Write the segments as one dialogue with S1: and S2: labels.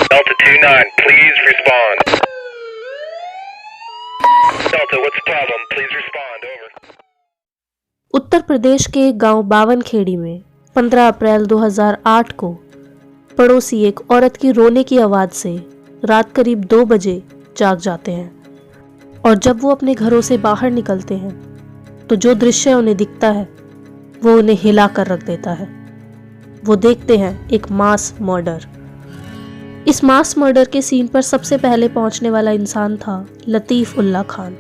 S1: Delta 29, please respond. Delta, what's the problem? Please respond. Over.
S2: Uttar Pradesh के गांव बावनखेड़ी में 15 अप्रैल 2008 को पड़ोसी एक औरत की रोने की आवाज़ से रात करीब 2 बजे जाग जाते हैं और जब वो अपने घरों से बाहर निकलते हैं तो जो दृश्य उन्हें दिखता है वो उन्हें हिला कर रख देता है। वो देखते हैं एक मास मर्डर। इस मास मर्डर के सीन पर सबसे पहले पहुंचने वाला इंसान था लतीफ़ उल्लाह खान।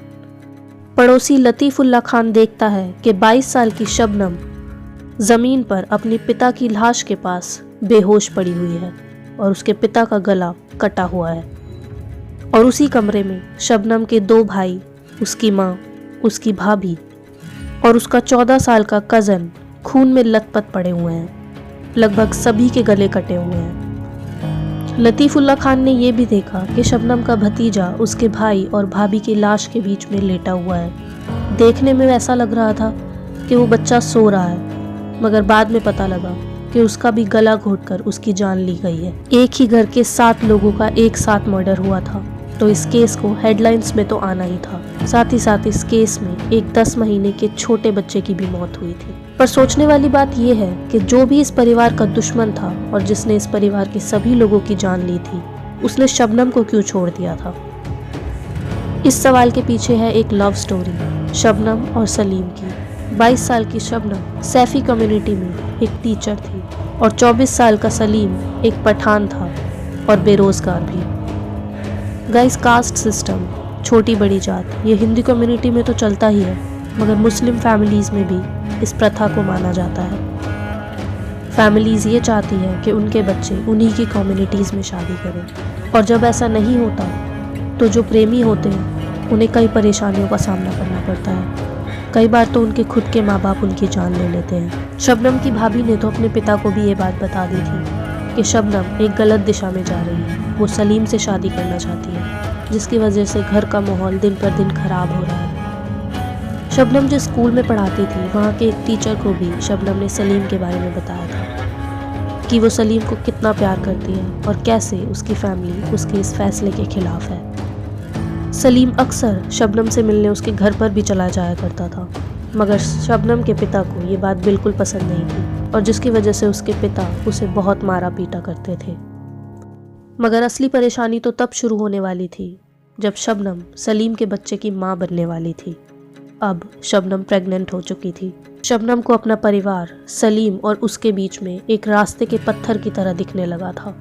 S2: पड़ोसी लतीफ़ उल्लाह खान देखता है कि 22 साल की शबनम ज़मीन पर अपने पिता की लाश के पास बेहोश पड़ी हुई है और उसके पिता का गला कटा हुआ है और उसी कमरे में शबनम के 2 भाई, उसकी माँ, उसकी भाभी और उसका 14 साल का कज़न खून में लथपथ पड़े हुए हैं। लगभग सभी के गले कटे हुए हैं। लतीफ़ उल्लाह खान ने यह भी देखा कि शबनम का भतीजा उसके भाई और भाभी की लाश के बीच में लेटा हुआ है। देखने में ऐसा लग रहा था कि वो बच्चा सो रहा है, मगर बाद में पता लगा कि उसका भी गला घोंटकर उसकी जान ली गई है। एक ही घर के 7 लोगों का एक साथ मर्डर हुआ था, तो इस केस को हेडलाइंस में तो आना ही था। साथ ही साथ इस केस में एक 10 महीने के छोटे बच्चे की भी मौत हुई थी। पर सोचने वाली बात यह है कि जो भी इस परिवार का दुश्मन था और जिसने इस परिवार के सभी लोगों की जान ली थी, उसने शबनम को क्यों छोड़ दिया था? इस सवाल के पीछे है एक लव स्टोरी शबनम और सलीम की। 22 साल की शबनम सैफी कम्युनिटी में एक टीचर थी और 24 साल का सलीम एक पठान था और बेरोजगार भी। गाइस, कास्ट सिस्टम, छोटी बड़ी जात, ये हिंदू कम्युनिटी में तो चलता ही है, मगर मुस्लिम फैमिलीज़ में भी इस प्रथा को माना जाता है। फैमिलीज़ ये चाहती है कि उनके बच्चे उन्हीं की कम्युनिटीज़ में शादी करें, और जब ऐसा नहीं होता तो जो प्रेमी होते हैं उन्हें कई परेशानियों का सामना करना पड़ता है। कई बार तो उनके खुद के माँ बाप उनकी जान ले लेते हैं। शबनम की भाभी ने तो अपने पिता को भी ये बात बता दी थी कि शबनम एक गलत दिशा में जा रही है। वो सलीम से शादी करना चाहती है, जिसकी वजह से घर का माहौल दिन पर दिन खराब हो रहा है। शबनम जिस स्कूल में पढ़ाती थी, वहाँ के एक टीचर को भी शबनम ने सलीम के बारे में बताया था कि वो सलीम को कितना प्यार करती है और कैसे उसकी फैमिली उसके इस फैसले के खिलाफ है। सलीम अक्सर शबनम से मिलने उसके घर पर भी चला जाया करता था, मगर शबनम के पिता को ये बात बिल्कुल पसंद नहीं थी और जिसकी वजह से उसके पिता उसे बहुत मारा पीटा करते थे। मगर असली परेशानी तो तब शुरू होने वाली थी जब शबनम सलीम के बच्चे की माँ बनने वाली थी। अब शबनम प्रेग्नेंट हो चुकी थी। शबनम को अपना परिवार सलीम और उसके बीच में एक रास्ते के पत्थर की तरह दिखने लगा था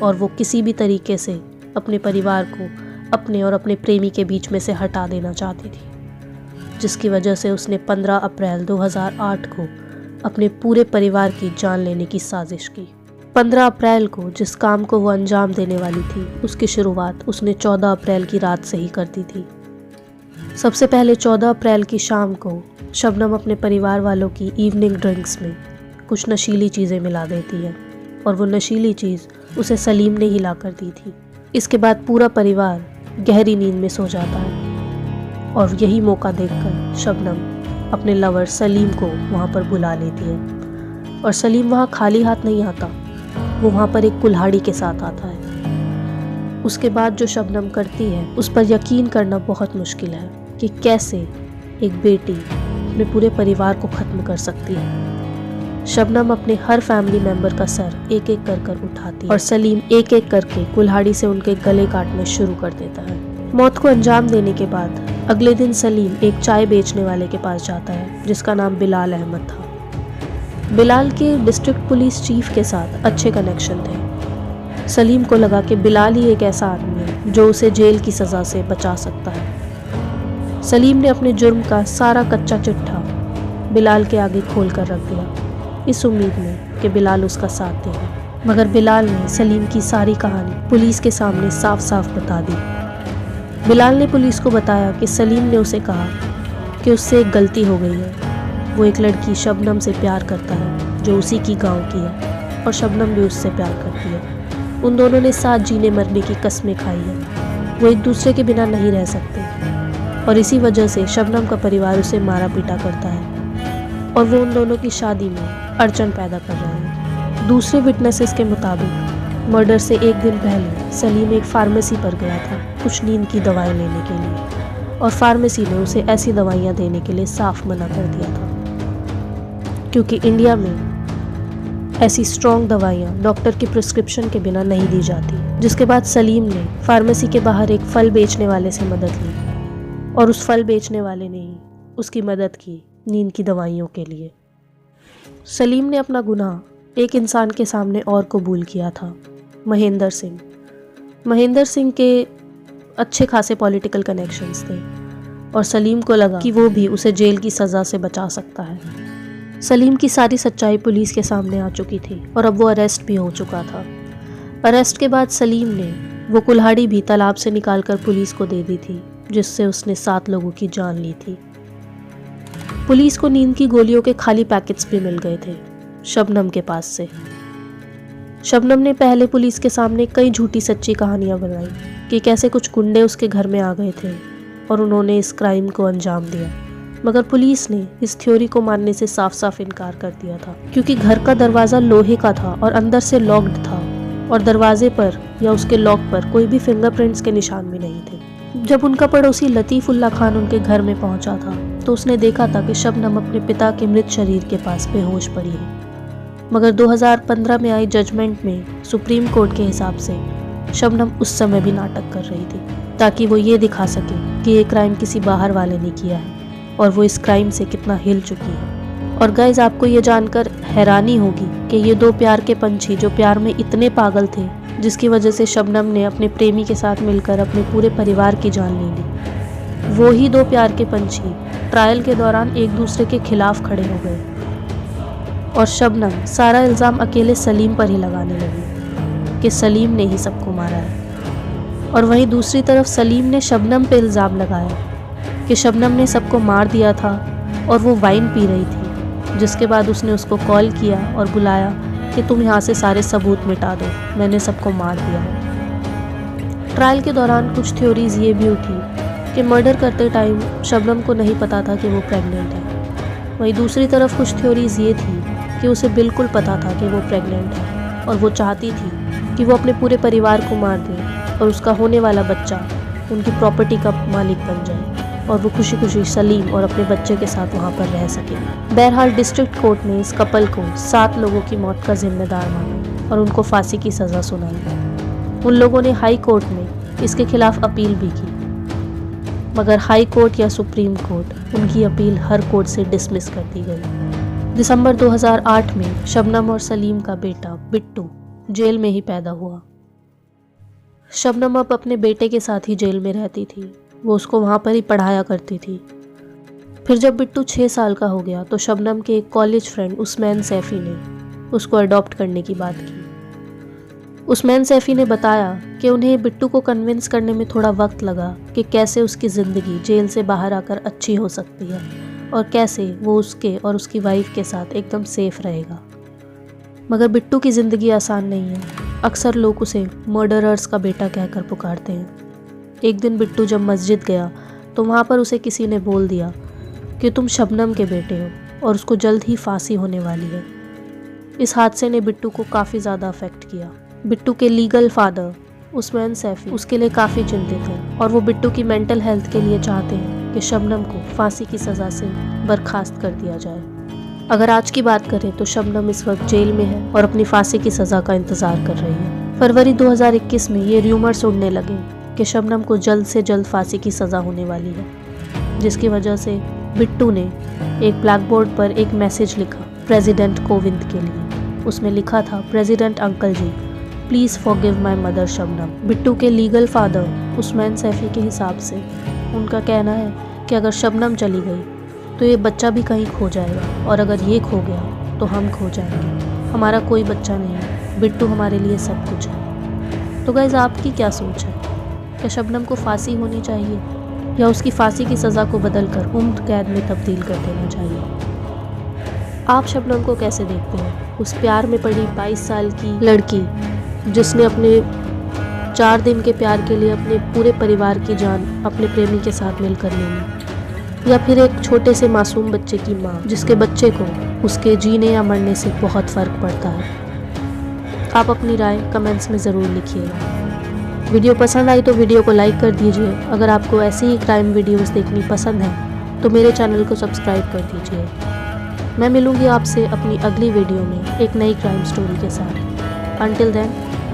S2: और वो किसी भी तरीके से अपने परिवार को अपने और अपने प्रेमी के बीच में से हटा देना चाहती थी, जिसकी वजह से उसने 15 अप्रैल 2008 को अपने पूरे परिवार की जान लेने की साजिश की। 15 अप्रैल को जिस काम को वो अंजाम देने वाली थी, उसकी शुरुआत उसने 14 अप्रैल की रात से ही कर दी थी। सबसे पहले 14 अप्रैल की शाम को शबनम अपने परिवार वालों की इवनिंग ड्रिंक्स में कुछ नशीली चीज़ें मिला देती है और वो नशीली चीज़ उसे सलीम ने ही ला कर दी थी। इसके बाद पूरा परिवार गहरी नींद में सो जाता है और यही मौका देखकर शबनम अपने लवर सलीम को वहाँ पर बुला लेती है और सलीम वहाँ खाली हाथ नहीं आता, वो वहाँ पर एक कुल्हाड़ी के साथ आता है। उसके बाद जो शबनम करती है उस पर यकीन करना बहुत मुश्किल है कि कैसे एक बेटी अपने पूरे परिवार को ख़त्म कर सकती है। शबनम अपने हर फैमिली मेंबर का सर एक एक कर उठाती है और सलीम एक एक करके कुल्हाड़ी से उनके गले काटने शुरू कर देता है। मौत को अंजाम देने के बाद अगले दिन सलीम एक चाय बेचने वाले के पास जाता है जिसका नाम बिलाल अहमद था। बिलाल के डिस्ट्रिक्ट पुलिस चीफ के साथ अच्छे कनेक्शन थे। सलीम को लगा कि बिलाल ही एक ऐसा आदमी है जो उसे जेल की सज़ा से बचा सकता है। सलीम ने अपने जुर्म का सारा कच्चा चिट्ठा बिलाल के आगे खोल कर रख दिया, इस उम्मीद में कि बिलाल उसका साथ देगा। मगर बिलाल ने सलीम की सारी कहानी पुलिस के सामने साफ साफ बता दी। बिलाल ने पुलिस को बताया कि सलीम ने उसे कहा कि उससे एक गलती हो गई है। वो एक लड़की शबनम से प्यार करता है जो उसी की गांव की है और शबनम भी उससे प्यार करती है। उन दोनों ने साथ जीने मरने की कस्में खाई है। वो एक दूसरे के बिना नहीं रह सकते और इसी वजह से शबनम का परिवार उसे मारा पीटा करता है और वो उन दोनों की शादी में अड़चन पैदा कर रहे हैं। दूसरे विटनेसेस के मुताबिक मर्डर से एक दिन पहले सलीम एक फार्मेसी पर गया था कुछ नींद की दवाएं लेने के लिए, और फार्मेसी ने उसे ऐसी दवाइयां देने के लिए साफ मना कर दिया था, क्योंकि इंडिया में ऐसी स्ट्रॉन्ग दवाइयां डॉक्टर की प्रिस्क्रिप्शन के बिना नहीं दी जाती। जिसके बाद सलीम ने फार्मेसी के बाहर एक फल बेचने वाले से मदद ली, और उस फल बेचने वाले ने ही उसकी मदद की नींद की दवाइयों के लिए। सलीम ने अपना गुनाह एक इंसान के सामने और कबूल किया था, महेंद्र सिंह। महेंद्र सिंह के अच्छे खासे पॉलिटिकल कनेक्शंस थे, और सलीम को लगा कि वो भी उसे जेल की सज़ा से बचा सकता है। सलीम की सारी सच्चाई पुलिस के सामने आ चुकी थी, और अब वो अरेस्ट भी हो चुका था। अरेस्ट के बाद सलीम ने वो कुल्हाड़ी भी तालाब से निकालकर पुलिस को दे दी थी, जिससे उसने 7 लोगों की जान ली थी। पुलिस को नींद की गोलियों के खाली पैकेट्स भी मिल गए थे शबनम के पास से। शबनम ने पहले पुलिस के सामने कई झूठी सच्ची कहानियां बनाई कि कैसे कुछ गुंडे उसके घर में आ गए थे और उन्होंने इस क्राइम को अंजाम दिया, मगर पुलिस ने इस थ्योरी को मानने से साफ साफ इनकार कर दिया था, क्योंकि घर का दरवाज़ा लोहे का था और अंदर से लॉक्ड था, और दरवाजे पर या उसके लॉक पर कोई भी फिंगरप्रिंट्स के निशान भी नहीं थे। जब उनका पड़ोसी लतीफ़ुल्लाह खान उनके घर में पहुंचा था तो उसने देखा था कि शबनम अपने पिता के मृत शरीर के पास बेहोश पड़ी है, मगर 2015 में आई जजमेंट में सुप्रीम कोर्ट के हिसाब से शबनम उस समय भी नाटक कर रही थी, ताकि वो ये दिखा सके कि ये क्राइम किसी बाहर वाले ने किया है और वो इस क्राइम से कितना हिल चुकी है। और गाइज, आपको ये जानकर हैरानी होगी कि ये 2 प्यार के पंछी जो प्यार में इतने पागल थे, जिसकी वजह से शबनम ने अपने प्रेमी के साथ मिलकर अपने पूरे परिवार की जान ले ली, वो ही 2 प्यार के पंछी ट्रायल के दौरान एक दूसरे के खिलाफ खड़े हो गए, और शबनम सारा इल्ज़ाम अकेले सलीम पर ही लगाने लगी कि सलीम ने ही सबको मारा है। और वहीं दूसरी तरफ सलीम ने शबनम पे इल्ज़ाम लगाया कि शबनम ने सबको मार दिया था और वो वाइन पी रही थी, जिसके बाद उसने उसको कॉल किया और बुलाया कि तुम यहाँ से सारे सबूत मिटा दो, मैंने सबको मार दिया है। ट्रायल के दौरान कुछ थ्योरीज ये भी उठी कि मर्डर करते टाइम शबनम को नहीं पता था कि वो प्रेग्नेंट है। वहीं दूसरी तरफ कुछ थ्योरीज ये थी कि उसे बिल्कुल पता था कि वो प्रेग्नेंट है, और वो चाहती थी कि वो अपने पूरे परिवार को मार दे और उसका होने वाला बच्चा उनकी प्रॉपर्टी का मालिक बन जाए, और वो खुशी खुशी सलीम और अपने बच्चे के साथ वहाँ पर रह सके। बहरहाल डिस्ट्रिक्ट कोर्ट ने इस कपल को 7 लोगों की मौत का जिम्मेदार माना और उनको फांसी की सज़ा सुनाई। उन लोगों ने हाई कोर्ट में इसके खिलाफ अपील भी की, मगर हाई कोर्ट या सुप्रीम कोर्ट उनकी अपील हर कोर्ट से डिसमिस कर दी गई। दिसंबर 2008 में शबनम और सलीम का बेटा बिट्टू जेल में ही पैदा हुआ। शबनम अब अपने बेटे के साथ ही जेल में रहती थी, वो उसको वहाँ पर ही पढ़ाया करती थी। फिर जब बिट्टू 6 साल का हो गया तो शबनम के एक कॉलेज फ्रेंड उस्मान सैफ़ी ने उसको अडॉप्ट करने की बात की। उस्मान सैफ़ी ने बताया कि उन्हें बिट्टू को कन्विंस करने में थोड़ा वक्त लगा कि कैसे उसकी ज़िंदगी जेल से बाहर आकर अच्छी हो सकती है और कैसे वो उसके और उसकी वाइफ के साथ एकदम सेफ रहेगा। मगर बिट्टू की ज़िंदगी आसान नहीं है। अक्सर लोग उसे मर्डरर्स का बेटा कहकर पुकारते हैं। एक दिन बिट्टू जब मस्जिद गया तो वहाँ पर उसे किसी ने बोल दिया कि तुम शबनम के बेटे हो और उसको जल्द ही फांसी होने वाली है। इस हादसे ने बिट्टू को काफ़ी ज़्यादा अफेक्ट किया। बिट्टू के लीगल फादर उस्मान सैफ़ी उसके लिए काफ़ी चिंतित हैं और वो बिट्टू की मेंटल हेल्थ के लिए चाहते हैं कि शबनम को फांसी की सज़ा से बर्खास्त कर दिया जाए। अगर आज की बात करें तो शबनम इस वक्त जेल में है और अपनी फांसी की सज़ा का इंतज़ार कर रही है। फरवरी 2021 में ये र्यूमर्स उड़ने लगे कि शबनम को जल्द से जल्द फांसी की सज़ा होने वाली है, जिसकी वजह से बिट्टू ने एक ब्लैक बोर्ड पर एक मैसेज लिखा प्रेसिडेंट कोविंद के लिए। उसमें लिखा था, president uncle ji, please forgive my mother Shabnam. Bittu के लीगल फादर उस्मान सैफ़ी के हिसाब से उनका कहना है कि अगर शबनम चली गई तो ये बच्चा भी कहीं खो जाएगा, और अगर ये खो गया तो हम खो जाएंगे। हमारा कोई बच्चा नहीं है, बिट्टू हमारे लिए सब कुछ है। तो गाइज़, आपकी क्या सोच है? क्या शबनम को फांसी होनी चाहिए या उसकी फांसी की सज़ा को बदलकर उम्र कैद में तब्दील कर देना चाहिए? आप शबनम को कैसे देखते हैं? उस प्यार में पड़ी 22 साल की लड़की जिसने अपने 4 दिन के प्यार के लिए अपने पूरे परिवार की जान अपने प्रेमी के साथ मिलकर ले ली, या फिर एक छोटे से मासूम बच्चे की माँ जिसके बच्चे को उसके जीने या मरने से बहुत फ़र्क पड़ता है। आप अपनी राय कमेंट्स में ज़रूर लिखिएगा। वीडियो पसंद आई तो वीडियो को लाइक कर दीजिए। अगर आपको ऐसी ही क्राइम वीडियोस देखनी पसंद है तो मेरे चैनल को सब्सक्राइब कर दीजिए। मैं मिलूँगी आपसे अपनी अगली वीडियो में एक नई क्राइम स्टोरी के साथ। Until then,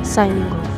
S2: signing off.